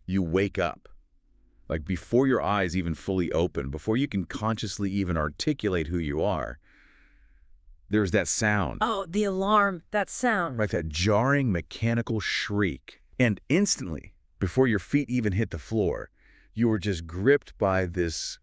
you wake up. Like before your eyes even fully open, before you can consciously even articulate who you are, there's that sound. Oh, the alarm, that sound. Like that jarring mechanical shriek. And instantly, before your feet even hit the floor, you were just gripped by this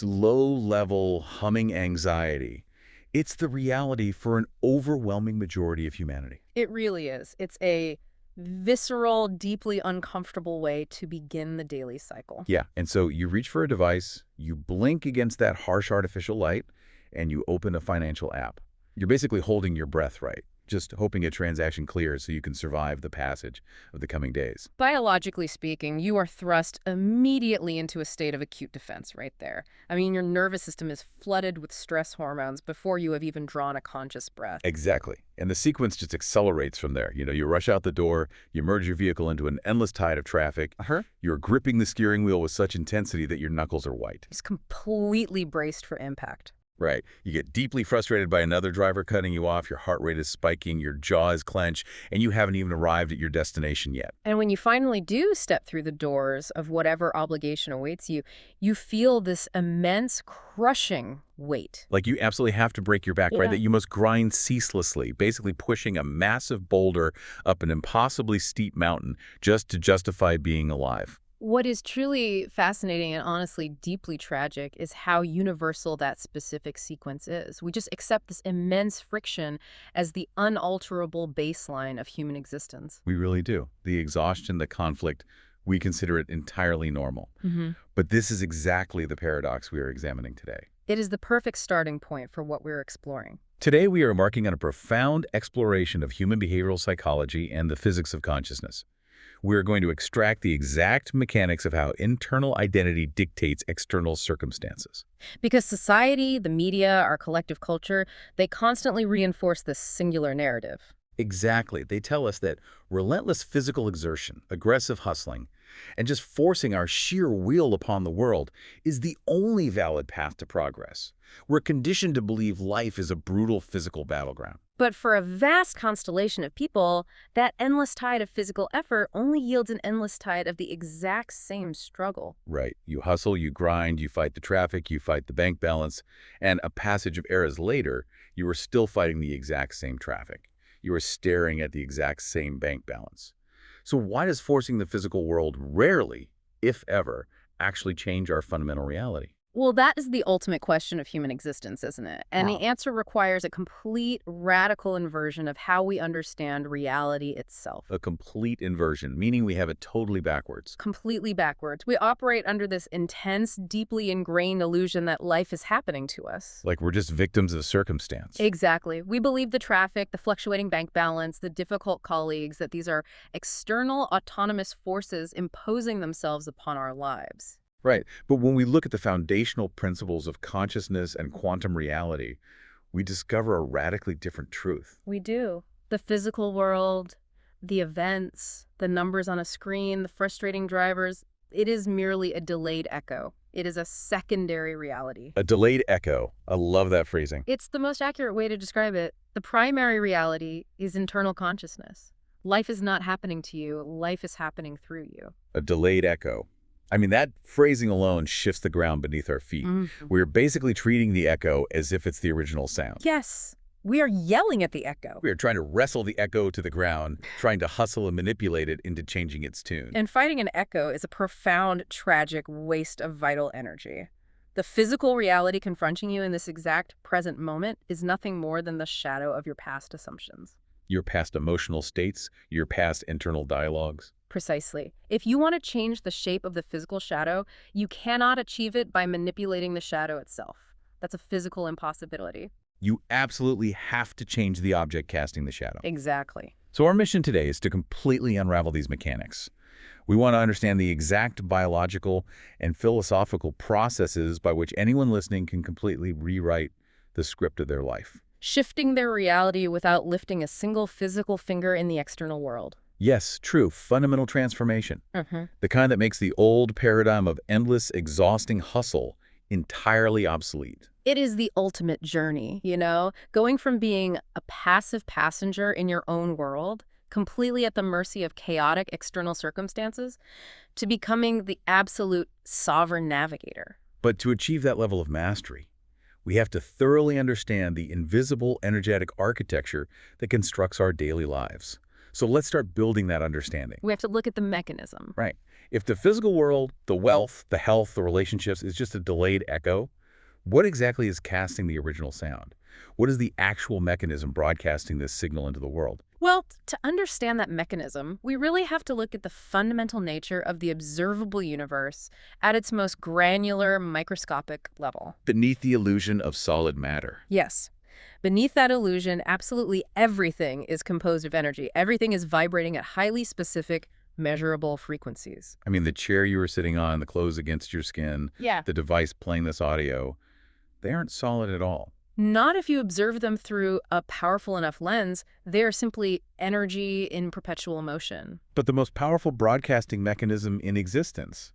low-level humming anxiety. It's the reality for an overwhelming majority of humanity. It really is. It's a visceral, deeply uncomfortable way to begin the daily cycle. Yeah, and so you reach for a device, you blink against that harsh artificial light, and you open a financial app. You're basically holding your breath, right? Just hoping a transaction clears so you can survive the passage of the coming days. Biologically speaking, you are thrust immediately into a state of acute defense right there. I mean, your nervous system is flooded with stress hormones before you have even drawn a conscious breath. Exactly. And the sequence just accelerates from there. You rush out the door, you merge your vehicle into an endless tide of traffic. You're gripping the steering wheel with such intensity that your knuckles are white. It's completely braced for impact. Right. You get deeply frustrated by another driver cutting you off, your heart rate is spiking, your jaw is clenched, and you haven't even arrived at your destination yet. And when you finally do step through the doors of whatever obligation awaits you, you feel this immense, crushing weight. Like you absolutely have to break your back, right? That you must grind ceaselessly, basically pushing a massive boulder up an impossibly steep mountain just to justify being alive. What is truly fascinating and honestly deeply tragic is how universal that specific sequence is. We just accept this immense friction as the unalterable baseline of human existence. We really do. The exhaustion, the conflict, we consider it entirely normal. But this is exactly the paradox we are examining today. It is the perfect starting point for what we're exploring. Today, we are embarking on a profound exploration of human behavioral psychology and the physics of consciousness. We're going to extract the exact mechanics of how internal identity dictates external circumstances. Because society, the media, our collective culture, they constantly reinforce this singular narrative. Exactly. They tell us that relentless physical exertion, aggressive hustling, and just forcing our sheer will upon the world is the only valid path to progress. We're conditioned to believe life is a brutal physical battleground. But for a vast constellation of people, that endless tide of physical effort only yields an endless tide of the exact same struggle. Right. You hustle, you grind, you fight the traffic, you fight the bank balance, and a passage of eras later, you are still fighting the exact same traffic. You are staring at the exact same bank balance. So why does forcing the physical world rarely, if ever, actually change our fundamental reality? Well, that is the ultimate question of human existence, isn't it? And the answer requires a complete, radical inversion of how we understand reality itself. A complete inversion, meaning we have it totally backwards. Completely backwards. We operate under this intense, deeply ingrained illusion that life is happening to us. Like we're just victims of circumstance. Exactly. We believe the traffic, the fluctuating bank balance, the difficult colleagues, that these are external autonomous forces imposing themselves upon our lives. Right. But when we look at the foundational principles of consciousness and quantum reality, we discover a radically different truth. We do. The physical world, the events, the numbers on a screen, the frustrating drivers, it is merely a delayed echo. It is a secondary reality. A delayed echo. I love that phrasing. It's the most accurate way to describe it. The primary reality is internal consciousness. Life is not happening to you. Life is happening through you. A delayed echo. I mean, that phrasing alone shifts the ground beneath our feet. We're basically treating the echo as if it's the original sound. Yes. We are yelling at the echo. We are trying to wrestle the echo to the ground, trying to hustle and manipulate it into changing its tune. And fighting an echo is a profound, tragic waste of vital energy. The physical reality confronting you in this exact present moment is nothing more than the shadow of your past assumptions. Your past emotional states, your past internal dialogues. Precisely. If you want to change the shape of the physical shadow, you cannot achieve it by manipulating the shadow itself. That's a physical impossibility. You absolutely have to change the object casting the shadow. Exactly. So our mission today is to completely unravel these mechanics. We want to understand the exact biological and philosophical processes by which anyone listening can completely rewrite the script of their life. Shifting their reality without lifting a single physical finger in the external world. Yes, true, fundamental transformation. The kind that makes the old paradigm of endless, exhausting hustle entirely obsolete. It is the ultimate journey, going from being a passive passenger in your own world completely at the mercy of chaotic external circumstances, to becoming the absolute sovereign navigator. But to achieve that level of mastery, we have to thoroughly understand the invisible energetic architecture that constructs our daily lives. So let's start building that understanding. We have to look at the mechanism. Right. If the physical world, the wealth, the health, the relationships is just a delayed echo, what exactly is casting the original sound? What is the actual mechanism broadcasting this signal into the world? Well, to understand that mechanism, we really have to look at the fundamental nature of the observable universe at its most granular, microscopic level. Beneath the illusion of solid matter. Yes. Beneath that illusion, absolutely everything is composed of energy. Everything is vibrating at highly specific, measurable frequencies. I mean, the chair you were sitting on, the clothes against your skin, Yeah. the device playing this audio, they aren't solid at all. Not if you observe them through a powerful enough lens. They are simply energy in perpetual motion. But the most powerful broadcasting mechanism in existence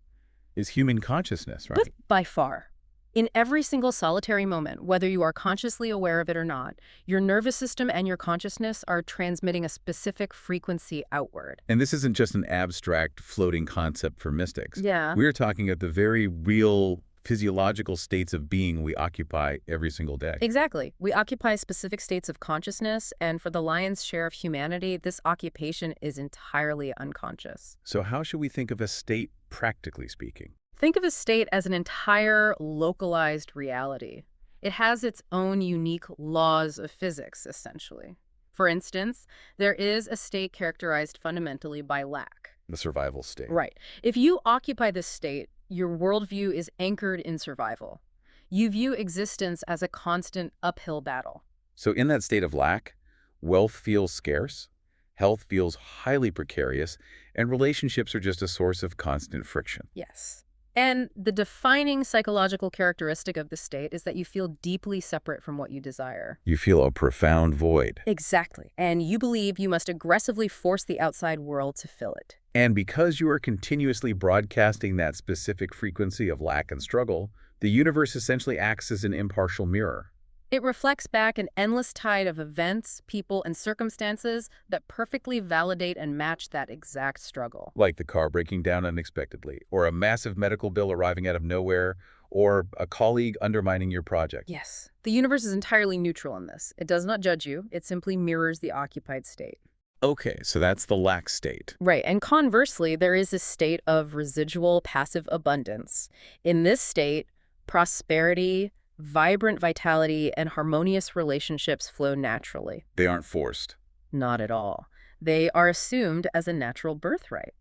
is human consciousness, right? But by far. In every single solitary moment, whether you are consciously aware of it or not, your nervous system and your consciousness are transmitting a specific frequency outward. And this isn't just an abstract, floating concept for mystics. Yeah. We're talking at the very real physiological states of being we occupy every single day. Exactly. We occupy specific states of consciousness, and for the lion's share of humanity, this occupation is entirely unconscious. So how should we think of a state, practically speaking? Think of a state as an entire localized reality. It has its own unique laws of physics, essentially. For instance, there is a state characterized fundamentally by lack. The survival state. Right. If you occupy this state, your worldview is anchored in survival. You view existence as a constant uphill battle. So in that state of lack, wealth feels scarce, health feels highly precarious, and relationships are just a source of constant friction. Yes. And the defining psychological characteristic of the state is that you feel deeply separate from what you desire. You feel a profound void. Exactly. And you believe you must aggressively force the outside world to fill it. And because you are continuously broadcasting that specific frequency of lack and struggle, the universe essentially acts as an impartial mirror. It reflects back an endless tide of events, people, and circumstances that perfectly validate and match that exact struggle. Like the car breaking down unexpectedly, or a massive medical bill arriving out of nowhere, or a colleague undermining your project. Yes. The universe is entirely neutral in this. It does not judge you. It simply mirrors the occupied state. Okay, so that's the lack state. Right. And conversely, there is a state of residual passive abundance. In this state, prosperity, vibrant vitality, and harmonious relationships flow naturally. They aren't forced. Not at all. They are assumed as a natural birthright.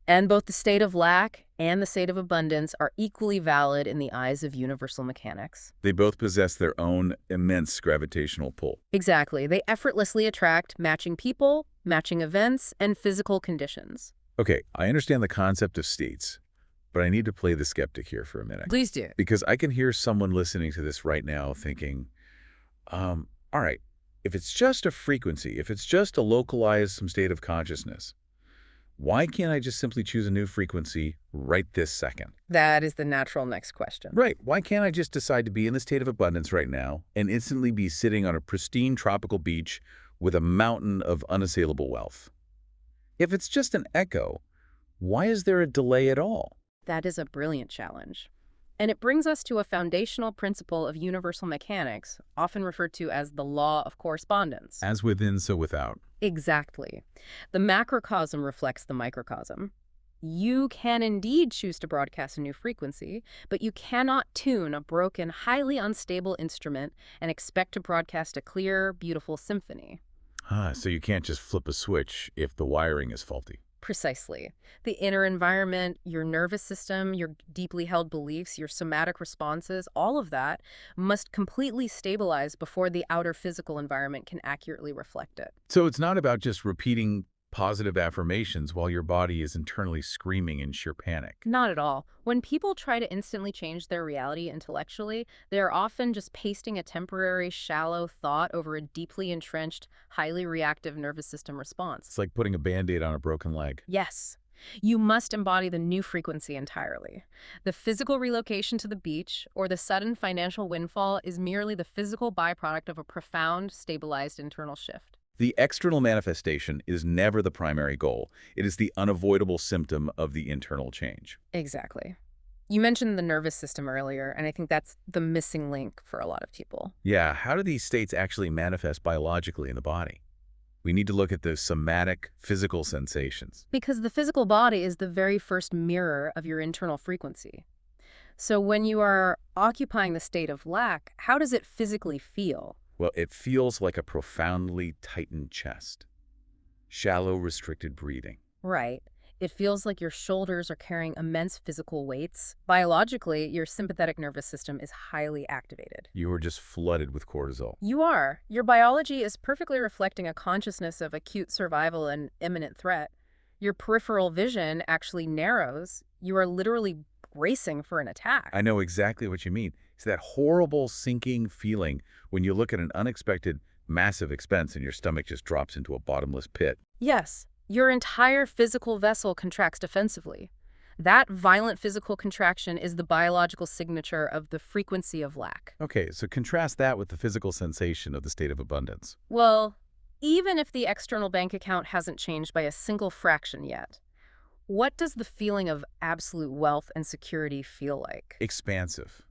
And both the state of lack and the state of abundance are equally valid in the eyes of universal mechanics. They both possess their own immense gravitational pull. Exactly. They effortlessly attract matching people, matching events, and physical conditions. Okay, I understand the concept of states, but I need to play the skeptic here for a minute. Please do. Because I can hear someone listening to this right now thinking, all right, if it's just a frequency, if it's just a localized some state of consciousness, why can't I just simply choose a new frequency right this second? That is the natural next question. Right. Why can't I just decide to be in the state of abundance right now and instantly be sitting on a pristine tropical beach with a mountain of unassailable wealth? If it's just an echo, why is there a delay at all? That is a brilliant challenge. And it brings us to a foundational principle of universal mechanics, often referred to as the law of correspondence. As within, so without. Exactly. The macrocosm reflects the microcosm. You can indeed choose to broadcast a new frequency, but you cannot tune a broken, highly unstable instrument and expect to broadcast a clear, beautiful symphony. So you can't just flip a switch if the wiring is faulty. Precisely. The inner environment, your nervous system, your deeply held beliefs, your somatic responses, all of that must completely stabilize before the outer physical environment can accurately reflect it. So it's not about just repeating positive affirmations while your body is internally screaming in sheer panic. Not at all. When people try to instantly change their reality intellectually, they are often just pasting a temporary, shallow thought over a deeply entrenched, highly reactive nervous system response. It's like putting a Band-Aid on a broken leg. Yes. You must embody the new frequency entirely. The physical relocation to the beach or the sudden financial windfall is merely the physical byproduct of a profound, stabilized internal shift. The external manifestation is never the primary goal. It is the unavoidable symptom of the internal change. Exactly. You mentioned the nervous system earlier, and I think that's the missing link for a lot of people. Yeah, how do these states actually manifest biologically in the body? We need to look at the somatic, physical sensations. Because the physical body is the very first mirror of your internal frequency. So when you are occupying the state of lack, how does it physically feel? Well, it feels like a profoundly tightened chest, shallow, restricted breathing. Right. It feels like your shoulders are carrying immense physical weights. Biologically, your sympathetic nervous system is highly activated. You are just flooded with cortisol. You are. Your biology is perfectly reflecting a consciousness of acute survival and imminent threat. Your peripheral vision actually narrows. You are literally bracing for an attack. I know exactly what you mean. It's that horrible sinking feeling when you look at an unexpected, massive expense and your stomach just drops into a bottomless pit. Yes, your entire physical vessel contracts defensively. That violent physical contraction is the biological signature of the frequency of lack. Okay, so contrast that with the physical sensation of the state of abundance. Well, even if the external bank account hasn't changed by a single fraction yet, what does the feeling of absolute wealth and security feel like? Expansive.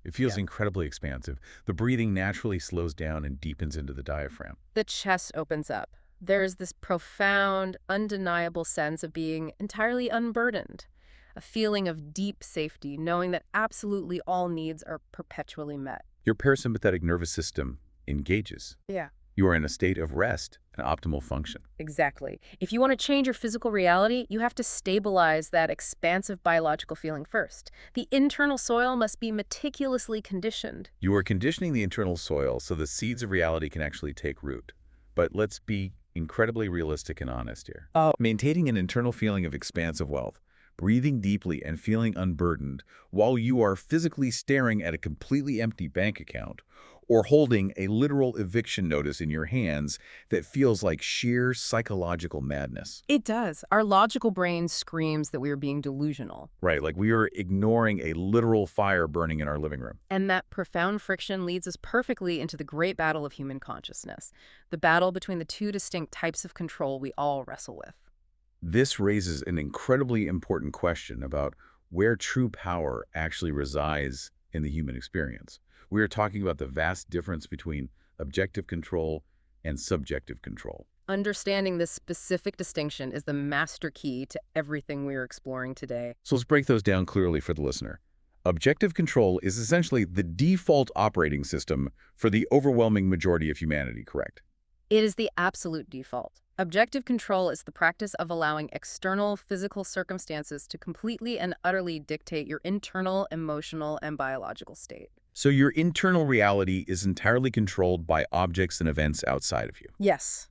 It feels Yeah. incredibly expansive. The breathing naturally slows down and deepens into the diaphragm. The chest opens up. There's this profound, undeniable sense of being entirely unburdened, a feeling of deep safety, knowing that absolutely all needs are perpetually met. Your parasympathetic nervous system engages. Yeah. You are in a state of rest and optimal function. Exactly. If you want to change your physical reality, you have to stabilize that expansive biological feeling first. The internal soil must be meticulously conditioned. You are conditioning the internal soil so the seeds of reality can actually take root. But let's be incredibly realistic and honest here. Maintaining an internal feeling of expansive wealth, breathing deeply and feeling unburdened while you are physically staring at a completely empty bank account or holding a literal eviction notice in your hands that feels like sheer psychological madness. It does. Our logical brain screams that we are being delusional. Right, like we are ignoring a literal fire burning in our living room. And that profound friction leads us perfectly into the great battle of human consciousness, the battle between the two distinct types of control we all wrestle with. This raises an incredibly important question about where true power actually resides in the human experience. We are talking about the vast difference between objective control and subjective control. Understanding this specific distinction is the master key to everything we are exploring today. So let's break those down clearly for the listener. Objective control is essentially the default operating system for the overwhelming majority of humanity, correct? It is the absolute default. Objective control is the practice of allowing external physical circumstances to completely and utterly dictate your internal, emotional, and biological state. So your internal reality is entirely controlled by objects and events outside of you. Yes.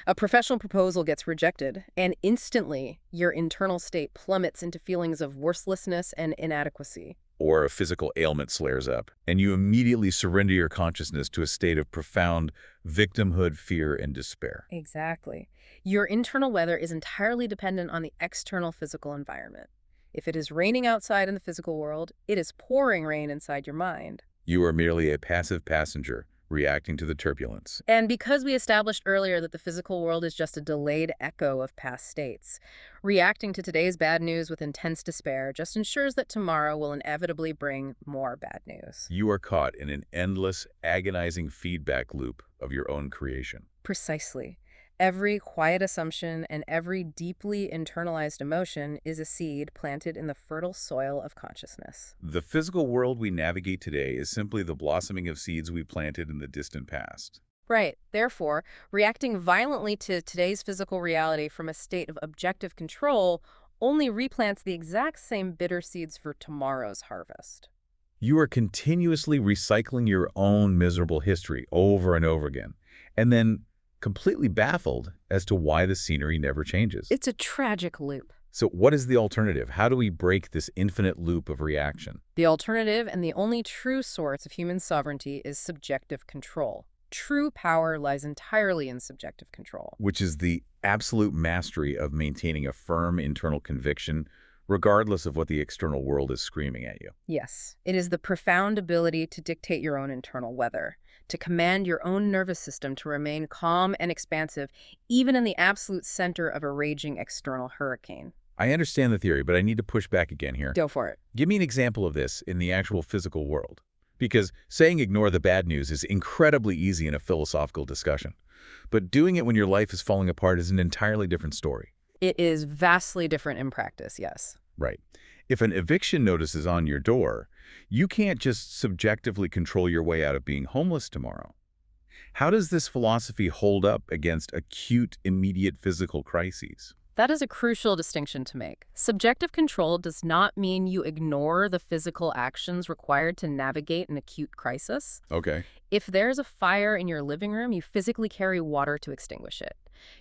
A professional proposal gets rejected, and instantly your internal state plummets into feelings of worthlessness and inadequacy. Or a physical ailment flares up, and you immediately surrender your consciousness to a state of profound victimhood, fear, and despair. Exactly. Your internal weather is entirely dependent on the external physical environment. If it is raining outside in the physical world, it is pouring rain inside your mind. You are merely a passive passenger reacting to the turbulence. And because we established earlier that the physical world is just a delayed echo of past states, reacting to today's bad news with intense despair just ensures that tomorrow will inevitably bring more bad news. You are caught in an endless, agonizing feedback loop of your own creation. Precisely. Every quiet assumption and every deeply internalized emotion is a seed planted in the fertile soil of consciousness. The physical world we navigate today is simply the blossoming of seeds we planted in the distant past. Right. Therefore, reacting violently to today's physical reality from a state of objective control only replants the exact same bitter seeds for tomorrow's harvest. You are continuously recycling your own miserable history over and over again, and then completely baffled as to why the scenery never changes. It's a tragic loop. So what is the alternative? How do we break this infinite loop of reaction? The alternative and the only true source of human sovereignty is subjective control. True power lies entirely in subjective control. Which is the absolute mastery of maintaining a firm internal conviction, regardless of what the external world is screaming at you. Yes, it is the profound ability to dictate your own internal weather, to command your own nervous system to remain calm and expansive, even in the absolute center of a raging external hurricane. I understand the theory, but I need to push back again here. Go for it. Give me an example of this in the actual physical world. Because saying ignore the bad news is incredibly easy in a philosophical discussion. But doing it when your life is falling apart is an entirely different story. It is vastly different in practice, yes. Right. If an eviction notice is on your door, you can't just subjectively control your way out of being homeless tomorrow. How does this philosophy hold up against acute, immediate physical crises? That is a crucial distinction to make. Subjective control does not mean you ignore the physical actions required to navigate an acute crisis. Okay. If there's a fire in your living room, you physically carry water to extinguish it.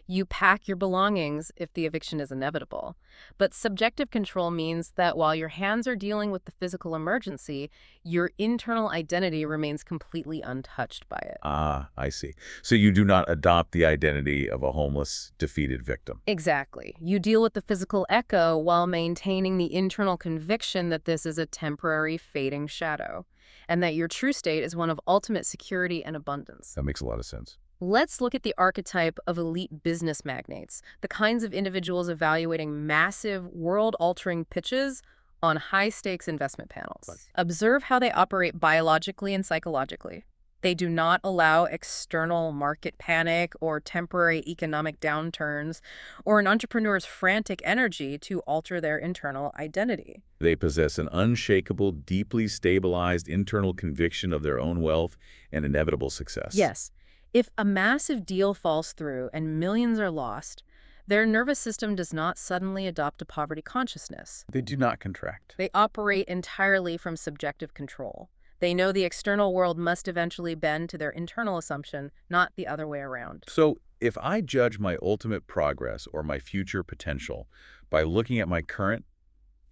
You pack your belongings if the eviction is inevitable. But subjective control means that while your hands are dealing with the physical emergency, your internal identity remains completely untouched by it. Ah, I see. So you do not adopt the identity of a homeless, defeated victim. Exactly. You deal with the physical echo while maintaining the internal conviction that this is a temporary fading shadow, and that your true state is one of ultimate security and abundance. That makes a lot of sense. Let's look at the archetype of elite business magnates, the kinds of individuals evaluating massive, world-altering pitches on high-stakes investment panels. Observe how they operate biologically and psychologically. They do not allow external market panic or temporary economic downturns or an entrepreneur's frantic energy to alter their internal identity. They possess an unshakable, deeply stabilized internal conviction of their own wealth and inevitable success. Yes. If a massive deal falls through and millions are lost, their nervous system does not suddenly adopt a poverty consciousness. They do not contract. They operate entirely from subjective control. They know the external world must eventually bend to their internal assumption, not the other way around. So if I judge my ultimate progress or my future potential by looking at my current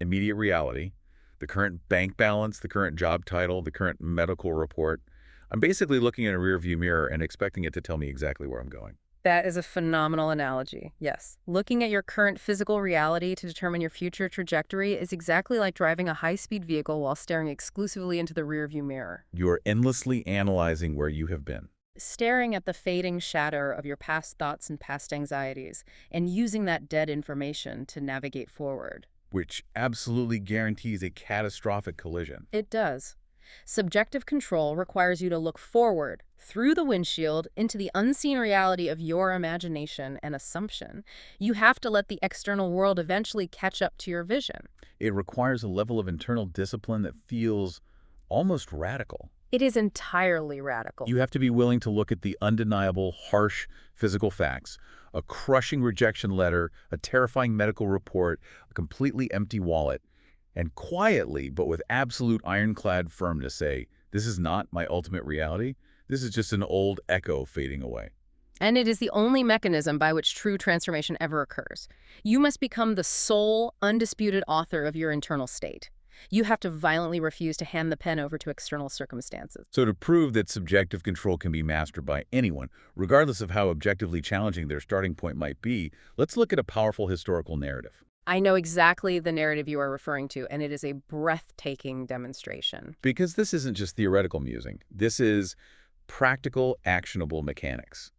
immediate reality, the current bank balance, the current job title, the current medical report, I'm basically looking in a rearview mirror and expecting it to tell me exactly where I'm going. That is a phenomenal analogy, yes. Looking at your current physical reality to determine your future trajectory is exactly like driving a high-speed vehicle while staring exclusively into the rearview mirror. You're endlessly analyzing where you have been. Staring at the fading shadow of your past thoughts and past anxieties, and using that dead information to navigate forward. Which absolutely guarantees a catastrophic collision. It does. Subjective control requires you to look forward, through the windshield, into the unseen reality of your imagination and assumption. You have to let the external world eventually catch up to your vision. It requires a level of internal discipline that feels almost radical. It is entirely radical. You have to be willing to look at the undeniable, harsh physical facts, a crushing rejection letter, a terrifying medical report, a completely empty wallet, and quietly, but with absolute ironclad firmness say, this is not my ultimate reality. This is just an old echo fading away. And it is the only mechanism by which true transformation ever occurs. You must become the sole, undisputed author of your internal state. You have to violently refuse to hand the pen over to external circumstances. So to prove that subjective control can be mastered by anyone, regardless of how objectively challenging their starting point might be, let's look at a powerful historical narrative. I know exactly the narrative you are referring to, and it is a breathtaking demonstration. Because this isn't just theoretical musing. This is practical, actionable mechanics.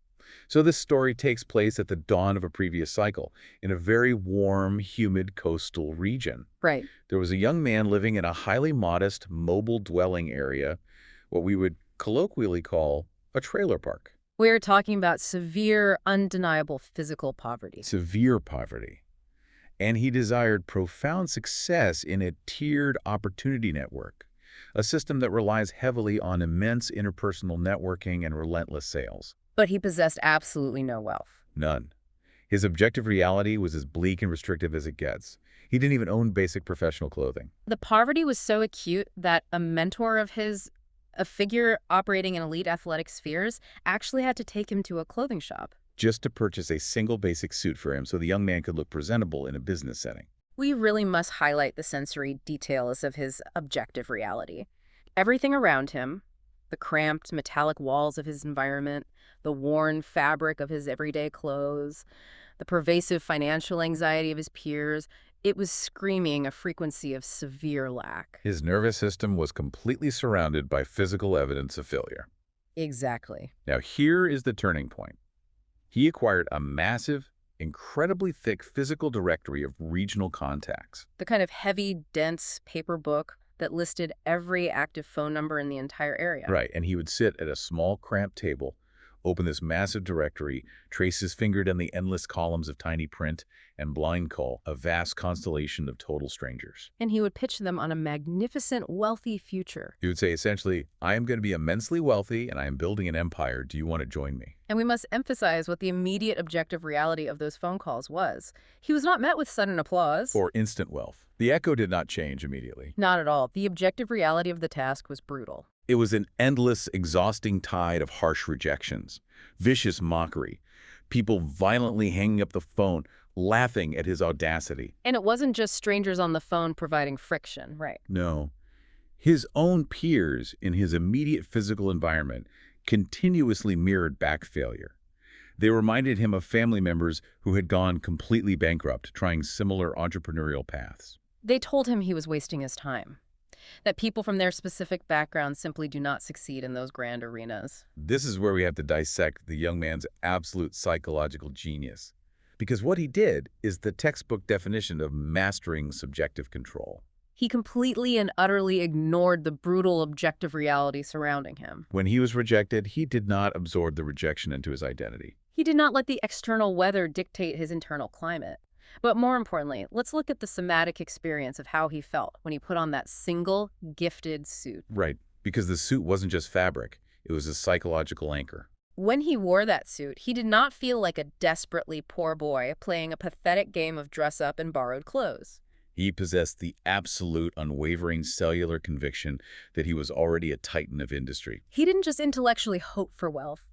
So this story takes place at the dawn of a previous cycle, in a very warm, humid coastal region. Right. There was a young man living in a highly modest, mobile dwelling area, what we would colloquially call a trailer park. We're talking about severe, undeniable physical poverty. Severe poverty. And he desired profound success in a tiered opportunity network, a system that relies heavily on immense interpersonal networking and relentless sales. But he possessed absolutely no wealth. None. His objective reality was as bleak and restrictive as it gets. He didn't even own basic professional clothing. The poverty was so acute that a mentor of his, a figure operating in elite athletic spheres, actually had to take him to a clothing shop. Just to purchase a single basic suit for him so the young man could look presentable in a business setting. We really must highlight the sensory details of his objective reality. Everything around him, the cramped metallic walls of his environment, the worn fabric of his everyday clothes, the pervasive financial anxiety of his peers, it was screaming a frequency of severe lack. His nervous system was completely surrounded by physical evidence of failure. Exactly. Now, here is the turning point. He acquired a massive, incredibly thick physical directory of regional contacts. The kind of heavy, dense paper book that listed every active phone number in the entire area. Right, and he would sit at a small, cramped table, open this massive directory, trace his finger down the endless columns of tiny print, and blind call a vast constellation of total strangers. And he would pitch them on a magnificent, wealthy future. He would say, essentially, I am going to be immensely wealthy, and I am building an empire. Do you want to join me? And we must emphasize what the immediate objective reality of those phone calls was. He was not met with sudden applause. Or instant wealth. The echo did not change immediately. Not at all. The objective reality of the task was brutal. It was an endless, exhausting tide of harsh rejections, vicious mockery, people violently hanging up the phone, laughing at his audacity. And it wasn't just strangers on the phone providing friction, right? No. His own peers in his immediate physical environment continuously mirrored back failure. They reminded him of family members who had gone completely bankrupt, trying similar entrepreneurial paths. They told him he was wasting his time, that people from their specific backgrounds simply do not succeed in those grand arenas. This is where we have to dissect the young man's absolute psychological genius. Because what he did is the textbook definition of mastering subjective control. He completely and utterly ignored the brutal objective reality surrounding him. When he was rejected, he did not absorb the rejection into his identity. He did not let the external weather dictate his internal climate. But more importantly, let's look at the somatic experience of how he felt when he put on that single, gifted suit. Right, because the suit wasn't just fabric, it was a psychological anchor. When he wore that suit, he did not feel like a desperately poor boy playing a pathetic game of dress-up in borrowed clothes. He possessed the absolute, unwavering cellular conviction that he was already a titan of industry. He didn't just intellectually hope for wealth.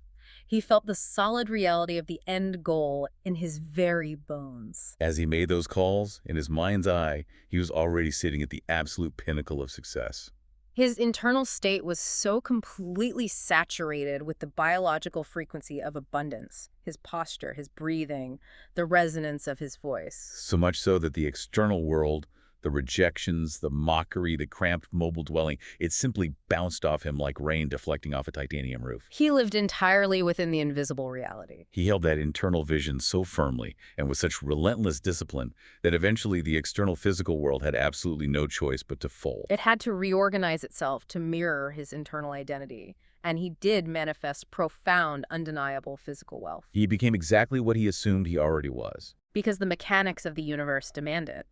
He felt the solid reality of the end goal in his very bones. As he made those calls, in his mind's eye, he was already sitting at the absolute pinnacle of success. His internal state was so completely saturated with the biological frequency of abundance, his posture, his breathing, the resonance of his voice. So much so that the external world, the rejections, the mockery, the cramped mobile dwelling, it simply bounced off him like rain deflecting off a titanium roof. He lived entirely within the invisible reality. He held that internal vision so firmly and with such relentless discipline that eventually the external physical world had absolutely no choice but to fold. It had to reorganize itself to mirror his internal identity, and he did manifest profound, undeniable physical wealth. He became exactly what he assumed he already was. Because the mechanics of the universe demand it.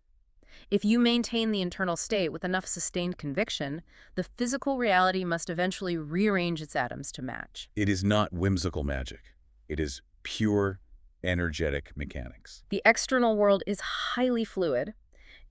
If you maintain the internal state with enough sustained conviction, the physical reality must eventually rearrange its atoms to match. It is not whimsical magic. It is pure, energetic mechanics. The external world is highly fluid.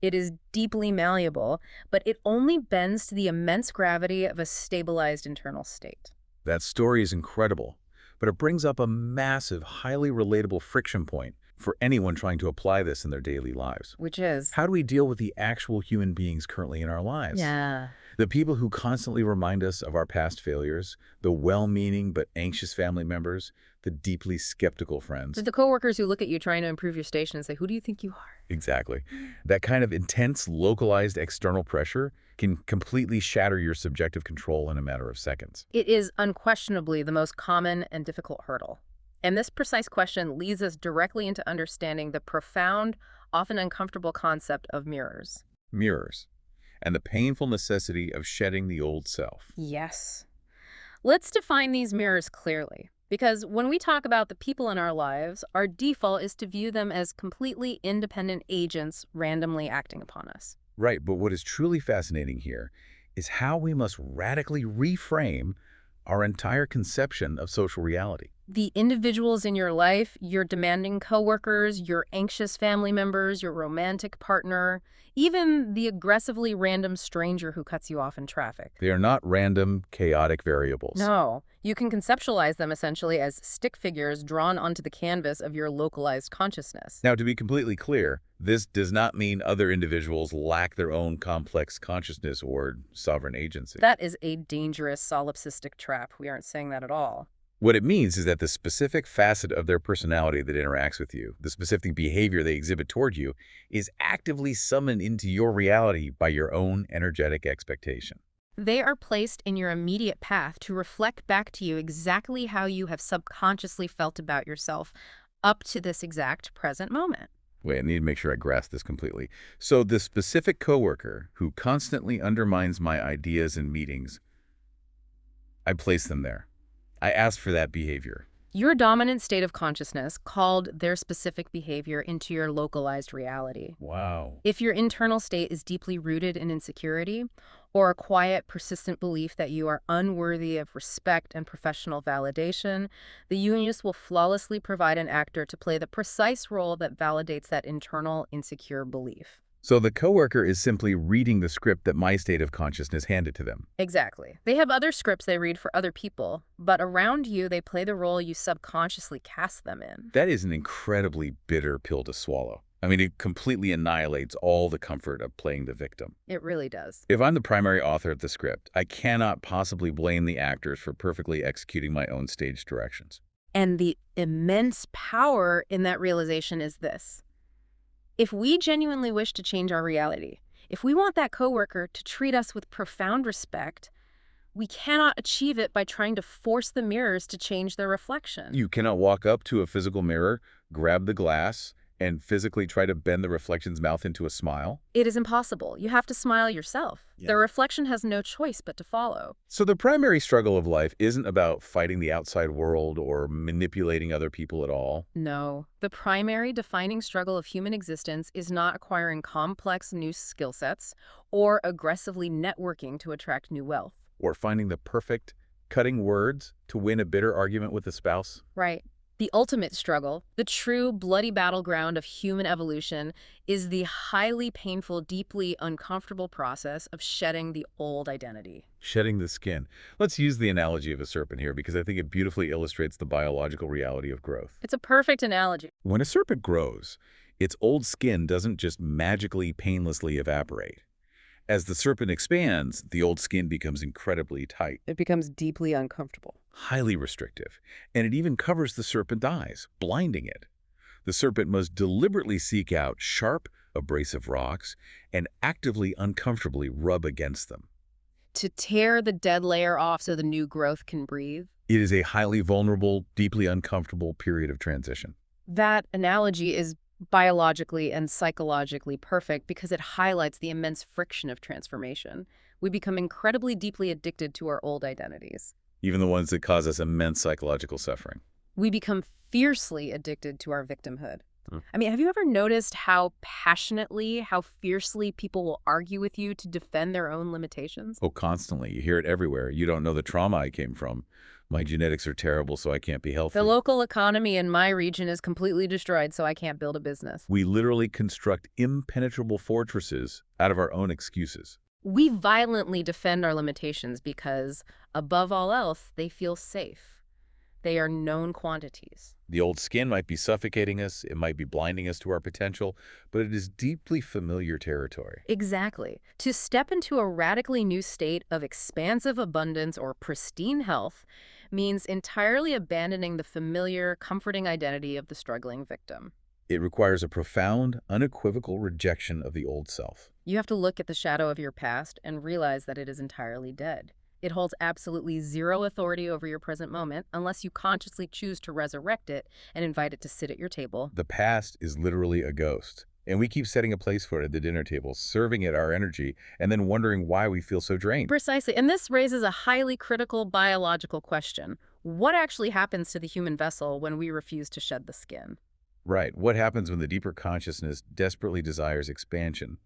It is deeply malleable, but it only bends to the immense gravity of a stabilized internal state. That story is incredible, but it brings up a massive, highly relatable friction point for anyone trying to apply this in their daily lives. Which is? How do we deal with the actual human beings currently in our lives? Yeah. The people who constantly remind us of our past failures, the well-meaning but anxious family members, the deeply skeptical friends. The coworkers who look at you trying to improve your station and say, who do you think you are? Exactly. That kind of intense, localized external pressure can completely shatter your subjective control in a matter of seconds. It is unquestionably the most common and difficult hurdle. And this precise question leads us directly into understanding the profound, often uncomfortable concept of mirrors. Mirrors. And the painful necessity of shedding the old self. Yes. Let's define these mirrors clearly. Because when we talk about the people in our lives, our default is to view them as completely independent agents randomly acting upon us. Right, but what is truly fascinating here is how we must radically reframe our entire conception of social reality. The individuals in your life, your demanding coworkers, your anxious family members, your romantic partner, even the aggressively random stranger who cuts you off in traffic. They are not random, chaotic variables. No, you can conceptualize them essentially as stick figures drawn onto the canvas of your localized consciousness. Now, to be completely clear, this does not mean other individuals lack their own complex consciousness or sovereign agency. That is a dangerous solipsistic trap. We aren't saying that at all. What it means is that the specific facet of their personality that interacts with you, the specific behavior they exhibit toward you, is actively summoned into your reality by your own energetic expectation. They are placed in your immediate path to reflect back to you exactly how you have subconsciously felt about yourself up to this exact present moment. Wait, I need to make sure I grasp this completely. So the specific coworker who constantly undermines my ideas in meetings, I place them there. I ask for that behavior. Your dominant state of consciousness called their specific behavior into your localized reality. Wow. If your internal state is deeply rooted in insecurity, or a quiet, persistent belief that you are unworthy of respect and professional validation, the universe will flawlessly provide an actor to play the precise role that validates that internal, insecure belief. So the coworker is simply reading the script that my state of consciousness handed to them. Exactly. They have other scripts they read for other people, but around you, they play the role you subconsciously cast them in. That is an incredibly bitter pill to swallow. I mean, it completely annihilates all the comfort of playing the victim. It really does. If I'm the primary author of the script, I cannot possibly blame the actors for perfectly executing my own stage directions. And the immense power in that realization is this. If we genuinely wish to change our reality, if we want that coworker to treat us with profound respect, we cannot achieve it by trying to force the mirrors to change their reflection. You cannot walk up to a physical mirror, grab the glass, and physically try to bend the reflection's mouth into a smile? It is impossible. You have to smile yourself. Yeah. The reflection has no choice but to follow. So the primary struggle of life isn't about fighting the outside world or manipulating other people at all. No. The primary defining struggle of human existence is not acquiring complex new skill sets or aggressively networking to attract new wealth. Or finding the perfect, cutting words to win a bitter argument with a spouse. Right. The ultimate struggle, the true bloody battleground of human evolution, is the highly painful, deeply uncomfortable process of shedding the old identity. Shedding the skin. Let's use the analogy of a serpent here because I think it beautifully illustrates the biological reality of growth. It's a perfect analogy. When a serpent grows, its old skin doesn't just magically, painlessly evaporate. As the serpent expands, the old skin becomes incredibly tight, It becomes deeply uncomfortable. highly restrictive, and it even covers the serpent's eyes, blinding it. The serpent must deliberately seek out sharp, abrasive rocks and actively, uncomfortably rub against them. To tear the dead layer off so the new growth can breathe. It is a highly vulnerable, deeply uncomfortable period of transition. That analogy is biologically and psychologically perfect because it highlights the immense friction of transformation. We become incredibly deeply addicted to our old identities. Even the ones that cause us immense psychological suffering. We become fiercely addicted to our victimhood. Hmm. I mean, have you ever noticed how passionately, how fiercely people will argue with you to defend their own limitations? Oh, constantly. You hear it everywhere. You don't know the trauma I came from. My genetics are terrible, so I can't be healthy. The local economy in my region is completely destroyed, so I can't build a business. We literally construct impenetrable fortresses out of our own excuses. We violently defend our limitations because, above all else, they feel safe. They are known quantities. The old skin might be suffocating us, it might be blinding us to our potential, but it is deeply familiar territory. Exactly. To step into a radically new state of expansive abundance or pristine health means entirely abandoning the familiar, comforting identity of the struggling victim. It requires a profound, unequivocal rejection of the old self. You have to look at the shadow of your past and realize that it is entirely dead. It holds absolutely zero authority over your present moment unless you consciously choose to resurrect it and invite it to sit at your table. The past is literally a ghost, and we keep setting a place for it at the dinner table, serving it our energy, and then wondering why we feel so drained. Precisely. And this raises a highly critical biological question. What actually happens to the human vessel when we refuse to shed the skin? Right. What happens when the deeper consciousness desperately desires expansion,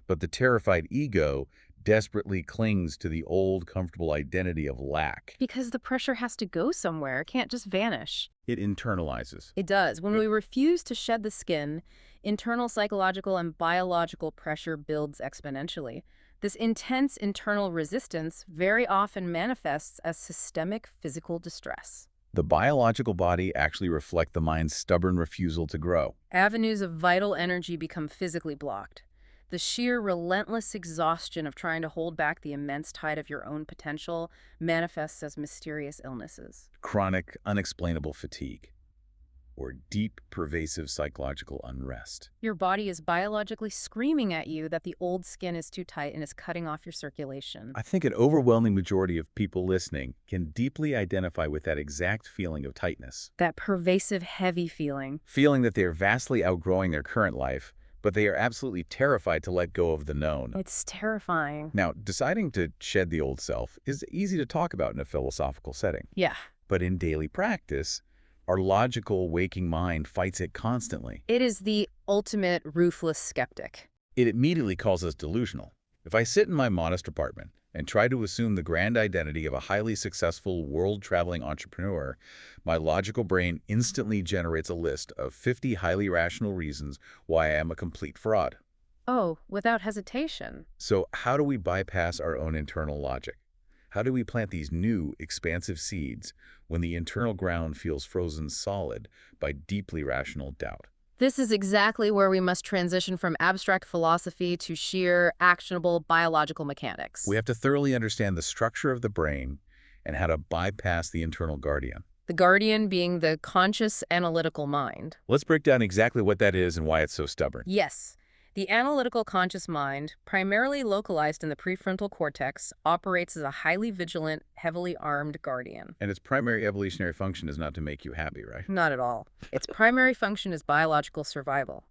but the terrified ego desperately clings to the old, comfortable identity of lack? Because the pressure has to go somewhere. It can't just vanish. It internalizes. It does. When we refuse to shed the skin, internal psychological and biological pressure builds exponentially. This intense internal resistance very often manifests as systemic physical distress. The biological body actually reflects the mind's stubborn refusal to grow. Avenues of vital energy become physically blocked. The sheer relentless exhaustion of trying to hold back the immense tide of your own potential manifests as mysterious illnesses. Chronic, unexplainable fatigue. or deep, pervasive psychological unrest. Your body is biologically screaming at you that the old skin is too tight and is cutting off your circulation. I think an overwhelming majority of people listening can deeply identify with that exact feeling of tightness. That pervasive, heavy feeling. Feeling that they are vastly outgrowing their current life, but they are absolutely terrified to let go of the known. It's terrifying. Now, deciding to shed the old self is easy to talk about in a philosophical setting. Yeah. But in daily practice, our logical, waking mind fights it constantly. It is the ultimate ruthless skeptic. It immediately calls us delusional. If I sit in my modest apartment and try to assume the grand identity of a highly successful world-traveling entrepreneur, my logical brain instantly generates a list of 50 highly rational reasons why I am a complete fraud. Oh, without hesitation. So how do we bypass our own internal logic? How do we plant these new, expansive seeds when the internal ground feels frozen solid by deeply rational doubt? This is exactly where we must transition from abstract philosophy to sheer, actionable biological mechanics. We have to thoroughly understand the structure of the brain and how to bypass the internal guardian. The guardian being the conscious analytical mind. Let's break down exactly what that is and why it's so stubborn. Yes. The analytical conscious mind, primarily localized in the prefrontal cortex, operates as a highly vigilant, heavily armed guardian. And its primary evolutionary function is not to make you happy, right? Not at all. Its primary function is biological survival,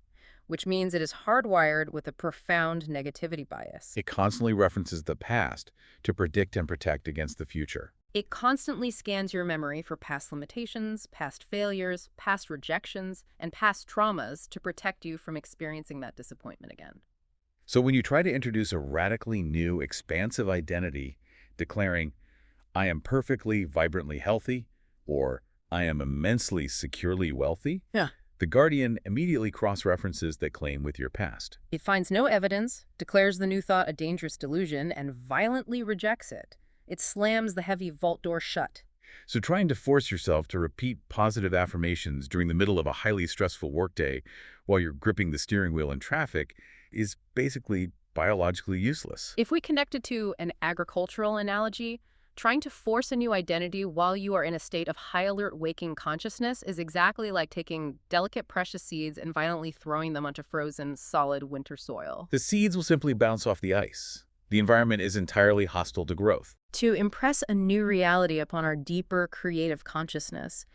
which means it is hardwired with a profound negativity bias. It constantly references the past to predict and protect against the future. It constantly scans your memory for past limitations, past failures, past rejections, and past traumas to protect you from experiencing that disappointment again. So when you try to introduce a radically new, expansive identity, declaring, I am perfectly, vibrantly healthy, or I am immensely, securely wealthy, Yeah. the guardian immediately cross-references that claim with your past. It finds no evidence, declares the new thought a dangerous delusion, and violently rejects it. It slams the heavy vault door shut. So trying to force yourself to repeat positive affirmations during the middle of a highly stressful workday while you're gripping the steering wheel in traffic is basically biologically useless. If we connect it to an agricultural analogy, trying to force a new identity while you are in a state of high alert waking consciousness is exactly like taking delicate precious seeds and violently throwing them onto frozen, solid winter soil. The seeds will simply bounce off the ice. The environment is entirely hostile to growth. To impress a new reality upon our deeper creative consciousness,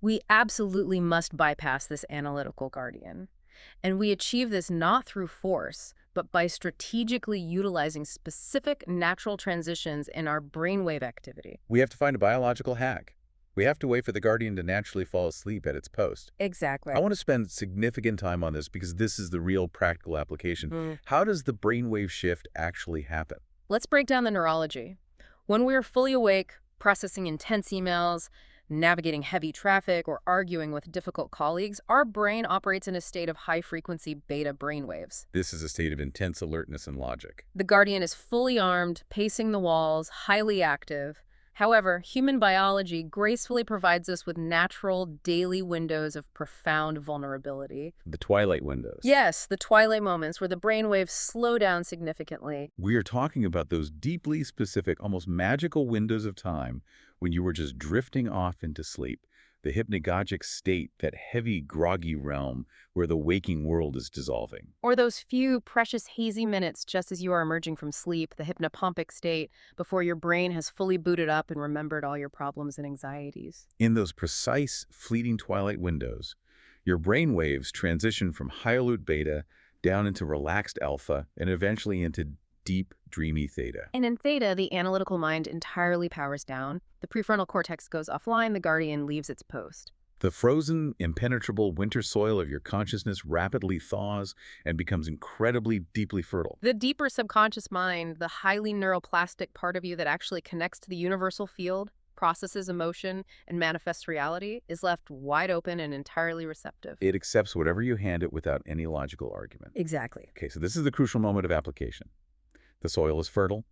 we absolutely must bypass this analytical guardian. And we achieve this not through force, but by strategically utilizing specific natural transitions in our brainwave activity. We have to find a biological hack. We have to wait for the guardian to naturally fall asleep at its post. Exactly. I want to spend significant time on this because this is the real practical application. How does the brainwave shift actually happen? Let's break down the neurology. When we're fully awake, processing intense emails, navigating heavy traffic, or arguing with difficult colleagues, our brain operates in a state of high-frequency beta brainwaves. This is a state of intense alertness and logic. The guardian is fully armed, pacing the walls, highly active. However, human biology gracefully provides us with natural, daily windows of profound vulnerability. The Twilight windows. Yes, the twilight moments where the brainwaves slow down significantly. We are talking about those deeply specific, almost magical windows of time when you were just drifting off into sleep, the hypnagogic state, that heavy, groggy realm where the waking world is dissolving. Or those few precious hazy minutes just as you are emerging from sleep, the hypnopompic state, before your brain has fully booted up and remembered all your problems and anxieties. In those precise, fleeting twilight windows, your brain waves transition from high alert beta down into relaxed alpha and eventually into deep, dreamy theta. And in theta, the analytical mind entirely powers down. The prefrontal cortex goes offline, the guardian leaves its post. The frozen, impenetrable winter soil of your consciousness rapidly thaws and becomes incredibly deeply fertile. The deeper subconscious mind, the highly neuroplastic part of you that actually connects to the universal field, processes emotion, and manifests reality, is left wide open and entirely receptive. It accepts whatever you hand it without any logical argument. Exactly. Okay, so this is the crucial moment of application. The soil is fertile.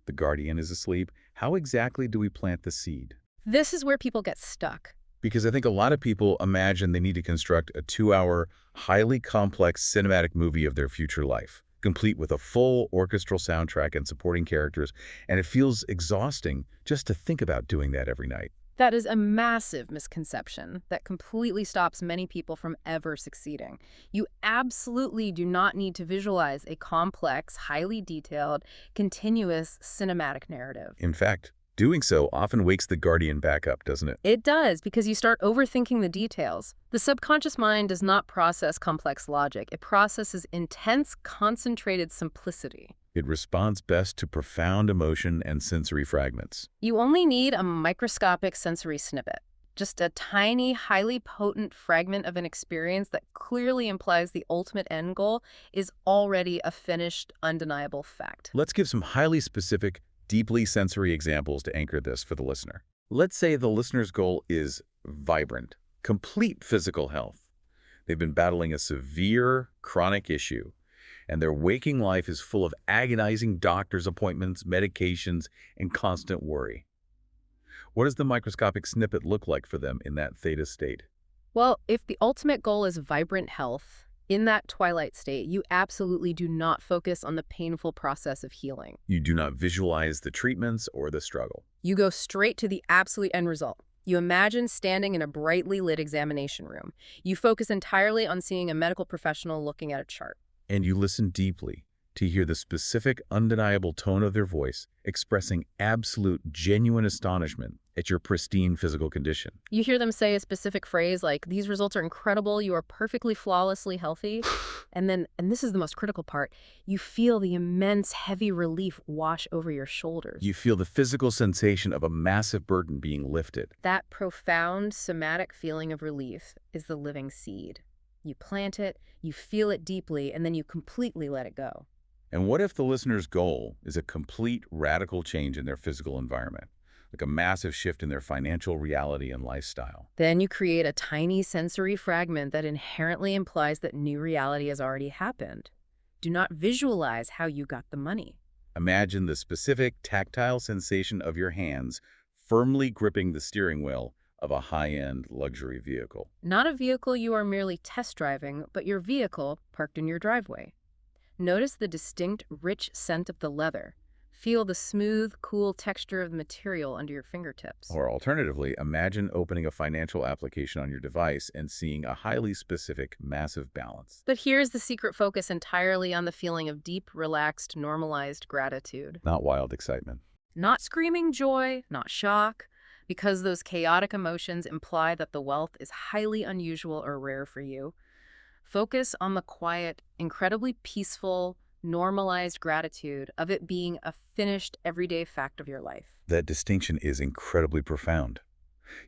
The guardian is asleep. How exactly do we plant the seed? This is where people get stuck. Because I think a lot of people imagine they need to construct a 2-hour, highly complex cinematic movie of their future life, complete with a full orchestral soundtrack and supporting characters, and it feels exhausting just to think about doing that every night. That is a massive misconception that completely stops many people from ever succeeding. You absolutely do not need to visualize a complex, highly detailed, continuous cinematic narrative. In fact, doing so often wakes the guardian back up, doesn't it? It does, because you start overthinking the details. The subconscious mind does not process complex logic. It processes intense, concentrated simplicity. It responds best to profound emotion and sensory fragments. You only need a microscopic sensory snippet, just a tiny, highly potent fragment of an experience that clearly implies the ultimate end goal is already a finished, undeniable fact. Let's give some highly specific, deeply sensory examples to anchor this for the listener. Let's say the listener's goal is vibrant, complete physical health. They've been battling a severe, chronic issue, and their waking life is full of agonizing doctor's appointments, medications, and constant worry. What does the microscopic snippet look like for them in that theta state? Well, if the ultimate goal is vibrant health, in that twilight state, you absolutely do not focus on the painful process of healing. You do not visualize the treatments or the struggle. You go straight to the absolute end result. You imagine standing in a brightly lit examination room. You focus entirely on seeing a medical professional looking at a chart. And you listen deeply to hear the specific, undeniable tone of their voice expressing absolute, genuine astonishment at your pristine physical condition. You hear them say a specific phrase like, "These results are incredible, you are perfectly flawlessly healthy." And this is the most critical part, you feel the immense heavy relief wash over your shoulders. You feel the physical sensation of a massive burden being lifted. That profound somatic feeling of relief is the living seed. You plant it, you feel it deeply, and then you completely let it go. And what if the listener's goal is a complete, radical change in their physical environment, like a massive shift in their financial reality and lifestyle? Then you create a tiny sensory fragment that inherently implies that new reality has already happened. Do not visualize how you got the money. Imagine the specific tactile sensation of your hands firmly gripping the steering wheel of a high-end luxury vehicle. Not a vehicle you are merely test driving, but your vehicle parked in your driveway. Notice the distinct, rich scent of the leather. Feel the smooth, cool texture of the material under your fingertips. Or alternatively, imagine opening a financial application on your device and seeing a highly specific, massive balance. But here's the secret focus entirely on the feeling of deep, relaxed, normalized gratitude. Not wild excitement. Not screaming joy, not shock, because those chaotic emotions imply that the wealth is highly unusual or rare for you. Focus on the quiet, incredibly peaceful, normalized gratitude of it being a finished, everyday fact of your life. That distinction is incredibly profound.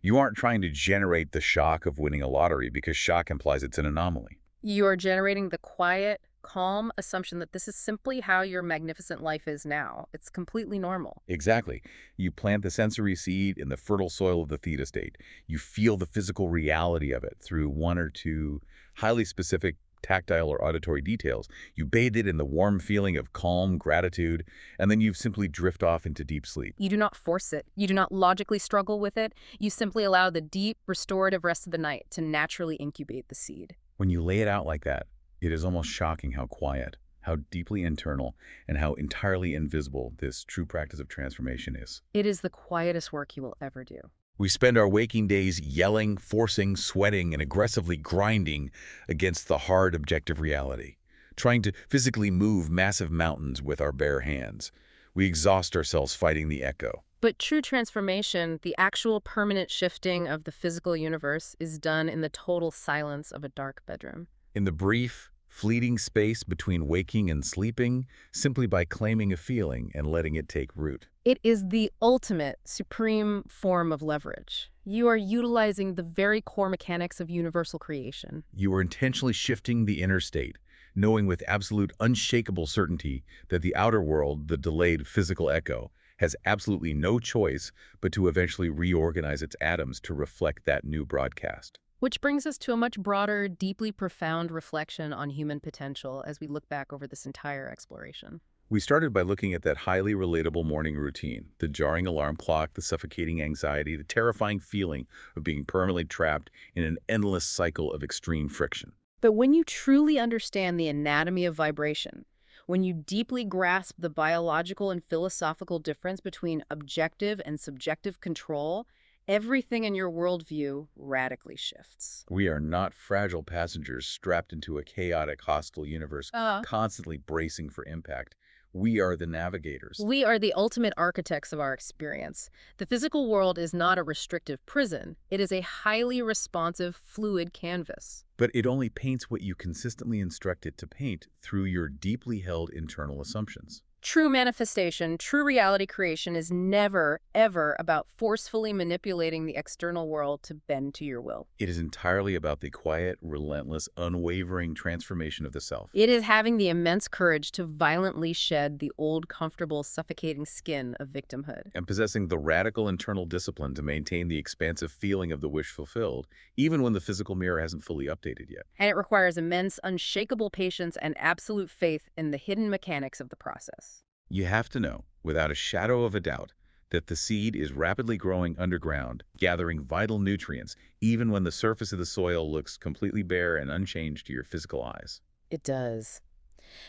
You aren't trying to generate the shock of winning a lottery because shock implies it's an anomaly. You are generating the quiet, calm assumption that this is simply how your magnificent life is now. It's completely normal. Exactly. You plant the sensory seed in the fertile soil of the theta state. You feel the physical reality of it through one or two highly specific tactile or auditory details. You bathe it in the warm feeling of calm gratitude, and then you simply drift off into deep sleep. You do not force it. You do not logically struggle with it. You simply allow the deep, restorative rest of the night to naturally incubate the seed. When you lay it out like that, it is almost shocking how quiet, how deeply internal, and how entirely invisible this true practice of transformation is. It is the quietest work you will ever do. We spend our waking days yelling, forcing, sweating, and aggressively grinding against the hard objective reality, trying to physically move massive mountains with our bare hands. We exhaust ourselves fighting the echo. But true transformation, the actual permanent shifting of the physical universe, is done in the total silence of a dark bedroom. In the brief, fleeting space between waking and sleeping, simply by claiming a feeling and letting it take root. It is the ultimate, supreme form of leverage. You are utilizing the very core mechanics of universal creation. You are intentionally shifting the inner state, knowing with absolute unshakable certainty that the outer world, the delayed physical echo, has absolutely no choice but to eventually reorganize its atoms to reflect that new broadcast. Which brings us to a much broader, deeply profound reflection on human potential as we look back over this entire exploration. We started by looking at that highly relatable morning routine, the jarring alarm clock, the suffocating anxiety, the terrifying feeling of being permanently trapped in an endless cycle of extreme friction. But when you truly understand the anatomy of vibration, when you deeply grasp the biological and philosophical difference between objective and subjective control, everything in your worldview radically shifts. We are not fragile passengers strapped into a chaotic, hostile universe, constantly bracing for impact. We are the navigators. We are the ultimate architects of our experience. The physical world is not a restrictive prison. It is a highly responsive, fluid canvas. But it only paints what you consistently instruct it to paint through your deeply held internal assumptions. True manifestation, true reality creation is never, ever about forcefully manipulating the external world to bend to your will. It is entirely about the quiet, relentless, unwavering transformation of the self. It is having the immense courage to violently shed the old, comfortable, suffocating skin of victimhood. And possessing the radical internal discipline to maintain the expansive feeling of the wish fulfilled, even when the physical mirror hasn't fully updated yet. And it requires immense, unshakable patience and absolute faith in the hidden mechanics of the process. You have to know, without a shadow of a doubt, that the seed is rapidly growing underground, gathering vital nutrients, even when the surface of the soil looks completely bare and unchanged to your physical eyes. It does.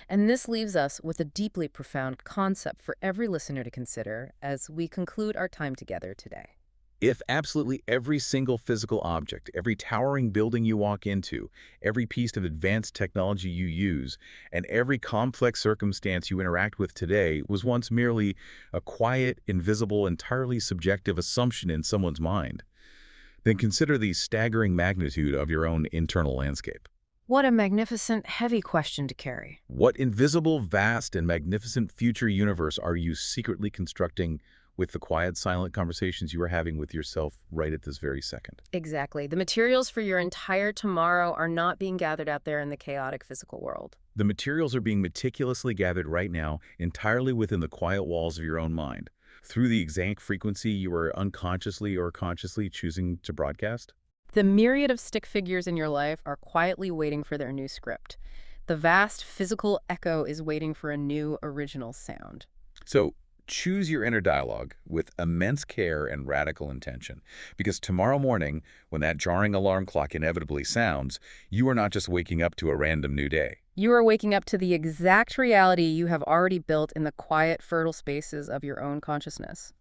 And this leaves us with a deeply profound concept for every listener to consider as we conclude our time together today. If absolutely every single physical object, every towering building you walk into, every piece of advanced technology you use, and every complex circumstance you interact with today was once merely a quiet, invisible, entirely subjective assumption in someone's mind, then consider the staggering magnitude of your own internal landscape. What a magnificent, heavy question to carry. What invisible, vast, and magnificent future universe are you secretly constructing with the quiet, silent conversations you are having with yourself right at this very second? Exactly. The materials for your entire tomorrow are not being gathered out there in the chaotic physical world. The materials are being meticulously gathered right now, entirely within the quiet walls of your own mind, through the exact frequency you are unconsciously or consciously choosing to broadcast. The myriad of stick figures in your life are quietly waiting for their new script. The vast physical echo is waiting for a new original sound. So, choose your inner dialogue with immense care and radical intention, because tomorrow morning, when that jarring alarm clock inevitably sounds, you are not just waking up to a random new day. You are waking up to the exact reality you have already built in the quiet, fertile spaces of your own consciousness.